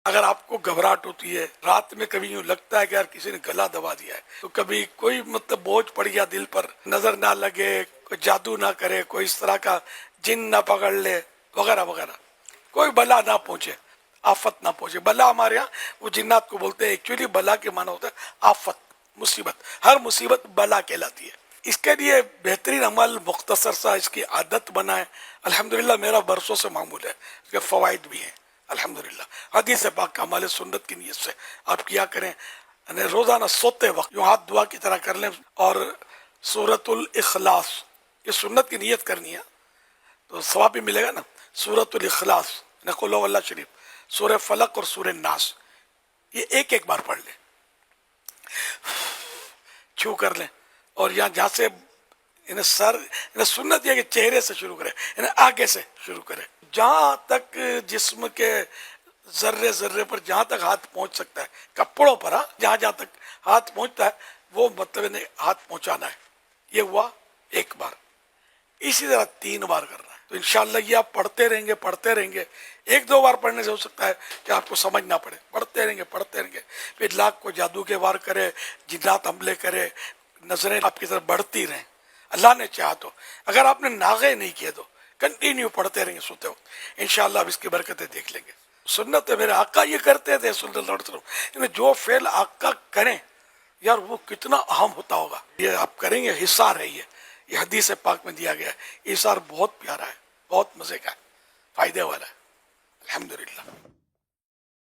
اگر آپ کو گھبراہٹ ہوتی ہے، رات میں کبھی یوں لگتا ہے کہ یار کسی نے گلا دبا دیا ہے، تو کبھی کوئی بوجھ پڑ گیا دل پر، نظر نہ لگے، کوئی جادو نہ کرے، کوئی اس طرح کا جن نہ پکڑ لے وغیرہ وغیرہ، کوئی بلا نہ پہنچے، آفت نہ پہنچے. بلا ہمارے ہاں وہ جنات کو بولتے ہیں. ایکچولی بلا کے معنی ہوتا ہے آفت، مصیبت. ہر مصیبت بلا کہلاتی ہے. اس کے لیے بہترین عمل مختصر سا اس کی عادت بنائے. الحمدللہ میرا برسوں سے معمول ہے، اس کے فوائد بھی ہیں الحمدللہ. حدیث پاک کا عمل سنت کی نیت سے آپ کیا کریں. یعنی روزانہ سوتے وقت یوں ہاتھ دعا کی طرح کر لیں اور سورۃ الاخلاص، یہ سنت کی نیت کرنی ہے تو ثواب بھی ملے گا نا. سورۃ الاخلاص، قل هو اللہ شریف، سورہ فلق اور سورہ ناس، یہ ایک ایک بار پڑھ لیں، چھو کر لیں. اور یہاں جہاں سے سر سنت یہ کہ چہرے سے شروع کرے، یعنی آگے سے شروع کرے، جہاں تک جسم کے ذرے ذرے پر جہاں تک ہاتھ پہنچ سکتا ہے، کپڑوں پر جہاں جہاں تک ہاتھ پہنچتا ہے وہ مطلب ہاتھ پہنچانا ہے. یہ ہوا ایک بار. اسی طرح 3 بار کرنا ہے. تو انشاءاللہ یہ آپ پڑھتے رہیں گے. 1-2 بار پڑھنے سے ہو سکتا ہے کہ آپ کو سمجھ نہ پڑے. پڑھتے رہیں گے. پھر لاکھ کو جادو کے وار کرے، جنات حملے کرے، نظریں آپ کی طرف بڑھتی رہیں اللہ نے چاہا تو. اگر آپ نے ناغے نہیں کیے تو کنٹینیو پڑھتے رہیں گے سوتے وقت، انشاءاللہ آپ اس کی برکتیں دیکھ لیں گے. سنت ہے، میرے آقا یہ کرتے تھے صلی اللہ علیہ وسلم. جو فعل آقا کریں یار وہ کتنا اہم ہوتا ہوگا. یہ آپ کریں گے، حصار ہے یہ حدیث پاک میں دیا گیا ہے. حصار بہت پیارا ہے، بہت مزے کا ہے، فائدے والا ہے الحمدللہ.